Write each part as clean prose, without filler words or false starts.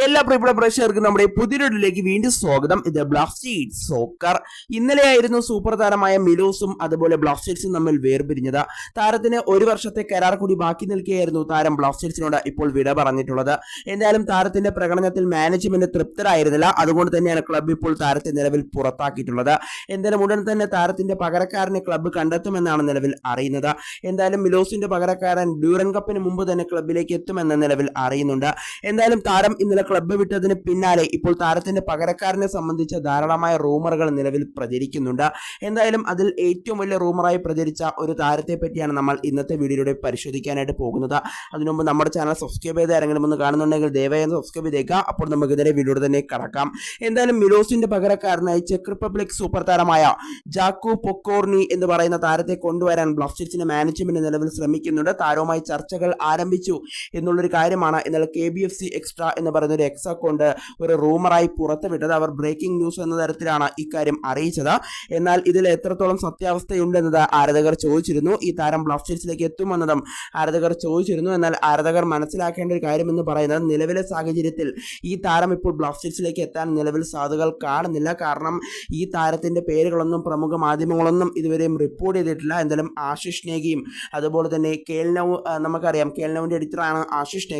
എല്ലാ പ്രിയപ്പെട്ട പ്രേക്ഷകർക്കും നമ്മുടെ പുതിയൊരിലേക്ക് വീണ്ടും സ്വാഗതം. ഇത് ബ്ലാസ്റ്റേഴ്സ് സോക്കർ. ഇന്നലെയായിരുന്നു സൂപ്പർ താരമായ മിലോസും അതുപോലെ ബ്ലാസ്റ്റേഴ്സും തമ്മിൽ വേർപിരിഞ്ഞത്. താരത്തിന് ഒരു വർഷത്തെ കരാർ കൂടി ബാക്കി നിൽക്കുകയായിരുന്നു താരം ബ്ലാസ്റ്റേഴ്സിനോട് ഇപ്പോൾ വിട പറഞ്ഞിട്ടുള്ളത്. എന്തായാലും താരത്തിന്റെ പ്രകടനത്തിൽ മാനേജ്മെന്റ് തൃപ്തരായിരുന്നില്ല. അതുകൊണ്ട് തന്നെയാണ് ക്ലബ്ബ് ഇപ്പോൾ താരത്തെ നിലവിൽ പുറത്താക്കിയിട്ടുള്ളത്. എന്തായാലും ഉടൻ തന്നെ താരത്തിന്റെ പകരക്കാരനെ ക്ലബ്ബ് കണ്ടെത്തുമെന്നാണ് നിലവിൽ അറിയുന്നത്. എന്തായാലും മിലോസിന്റെ പകരക്കാരൻ ഡ്യൂറൻ കപ്പിന് മുമ്പ് തന്നെ ക്ലബ്ബിലേക്ക് എത്തുമെന്ന് നിലവിൽ അറിയുന്നുണ്ട്. എന്തായാലും താരം ഇന്നലെ ക്ലബ്ബ് വിട്ടതിന് പിന്നാലെ ഇപ്പോൾ താരത്തിന്റെ പകരക്കാരനെ സംബന്ധിച്ച ധാരാളമായ റൂമറുകൾ നിലവിൽ പ്രചരിക്കുന്നുണ്ട്. എന്തായാലും അതിൽ ഏറ്റവും വലിയ റൂമറായി പ്രചരിച്ച ഒരു താരത്തെ പറ്റിയാണ് നമ്മൾ ഇന്നത്തെ വീഡിയോയിലൂടെ പരിശോധിക്കാനായിട്ട് പോകുന്നത്. അതിനുമുമ്പ് നമ്മുടെ ചാനൽ സബ്സ്ക്രൈബ് ചെയ്ത് ആരെങ്കിലും ഒന്ന് കാണുന്നുണ്ടെങ്കിൽ ദയവായി സബ്സ്ക്രൈബ് ചെയ്തേക്കുക. അപ്പോൾ നമുക്ക് ഇതിനെ വീഡിയോയുടെ തന്നെ കടക്കാം. എന്തായാലും മിലോസിന്റെ പകരക്കാരനായി ചെക്ക് റിപ്പബ്ലിക് സൂപ്പർ താരമായ ജാക്കു പൊക്കോർണി എന്ന് പറയുന്ന താരത്തെ കൊണ്ടുവരാൻ ബ്ലാസ്റ്റേഴ്സിന്റെ മാനേജ്മെന്റ് നിലവിൽ ശ്രമിക്കുന്നുണ്ട്. താരവുമായി ചർച്ചകൾ ആരംഭിച്ചു എന്നുള്ളൊരു കാര്യമാണ് ഇന്നലെ KBFC എക്സ്ട്രാ എന്ന് പറയുന്ന ഒരു എക്സ് അക്കൗണ്ട് ഒരു റൂമറായി പുറത്തുവിട്ടത്. അവർ ബ്രേക്കിംഗ് ന്യൂസ് എന്ന തരത്തിലാണ് ഇക്കാര്യം അറിയിച്ചത്. എന്നാൽ ഇതിൽ എത്രത്തോളം സത്യാവസ്ഥയുണ്ടെന്നത് ആരാധകർ ചോദിച്ചിരുന്നു. ഈ താരം ബ്ലാസ്റ്റേഴ്സിലേക്ക് എത്തുമെന്നതും ആരാധകർ ചോദിച്ചിരുന്നു. എന്നാൽ ആരാധകർ മനസ്സിലാക്കേണ്ട ഒരു കാര്യം എന്ന് പറയുന്നത് നിലവിലെ സാഹചര്യത്തിൽ ഈ താരം ഇപ്പോൾ ബ്ലാസ്റ്റേഴ്സിലേക്ക് എത്താൻ നിലവിൽ സാധ്യതകൾ കാണുന്നില്ല. കാരണം ഈ താരത്തിന്റെ പേരുകളൊന്നും പ്രമുഖ മാധ്യമങ്ങളൊന്നും ഇതുവരെയും റിപ്പോർട്ട് ചെയ്തിട്ടില്ല. എന്തായാലും ആശിഷ് നേഗിയും അതുപോലെ തന്നെ കേൽനൗ, നമുക്കറിയാം കേൽനൗവിന്റെ എഡിറ്ററാണ് ആശിഷ്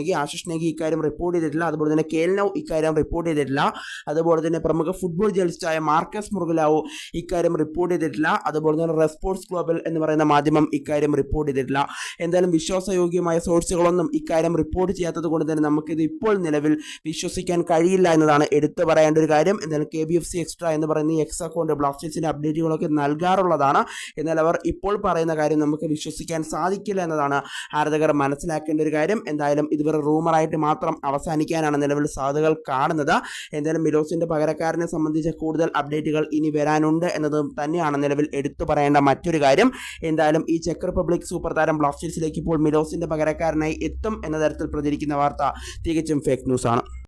നേഗി ഇക്കാര്യം റിപ്പോർട്ട് ചെയ്തിട്ടില്ല. അതുപോലെ തന്നെ കേൽനൗ ഇക്കാര്യം റിപ്പോർട്ട് ചെയ്തിട്ടില്ല. അതുപോലെ തന്നെ പ്രമുഖ ഫുട്ബോൾ ജേർണലിസ്റ്റായ മാർക്കസ് മുർഗലാവോ ഇക്കാര്യം റിപ്പോർട്ട് ചെയ്തിട്ടില്ല. അതുപോലെ തന്നെ റെസ്പോർട്സ് ഗ്ലോബൽ എന്ന് പറയുന്ന മാധ്യമം ഇക്കാര്യം റിപ്പോർട്ട് ചെയ്തിട്ടില്ല. എന്തായാലും വിശ്വാസയോഗ്യമായ സോഴ്സുകളൊന്നും ഇക്കാര്യം റിപ്പോർട്ട് ചെയ്യാത്തത് കൊണ്ട് തന്നെ നമുക്കിത് ഇപ്പോൾ നിലവിൽ വിശ്വസിക്കാൻ കഴിയില്ല എന്നതാണ് എടുത്തു പറയേണ്ട ഒരു കാര്യം. എന്തായാലും KBFC എക്സ്ട്രാ എന്ന് പറയുന്ന ഈ എക്സ് അക്കൗണ്ട് ബ്ലാസ്റ്റേഴ്സിന്റെ അപ്ഡേറ്റുകളൊക്കെ നൽകാറുള്ളതാണ്. എന്നാൽ അവർ ഇപ്പോൾ പറയുന്ന കാര്യം നമുക്ക് വിശ്വസിക്കാൻ സാധിക്കില്ല എന്നതാണ് ആരാധകർ മനസ്സിലാക്കേണ്ട ഒരു കാര്യം. എന്തായാലും ഇതുവരെ റൂമറായിട്ട് മാത്രം അവസാനിക്കാനാണ് നിലവിൽ സാധ്യതകൾ കാണുന്നത്. എന്തായാലും മിലോസിന്റെ പകരക്കാരനെ സംബന്ധിച്ച കൂടുതൽ അപ്ഡേറ്റുകൾ ഇനി വരാനുണ്ട് എന്നത് തന്നെയാണ് നിലവിൽ എടുത്തു പറയേണ്ട മറ്റൊരു കാര്യം. എന്തായാലും ഈ ചെക്ക് റിപ്പബ്ലിക് സൂപ്പർ താരം ബ്ലാസ്റ്റേഴ്സിലേക്ക് ഇപ്പോൾ മിലോസിന്റെ പകരക്കാരനായി എത്തും എന്ന തരത്തിൽ പ്രചരിക്കുന്ന വാർത്ത തികച്ചും ഫേക്ക് ന്യൂസ് ആണ്.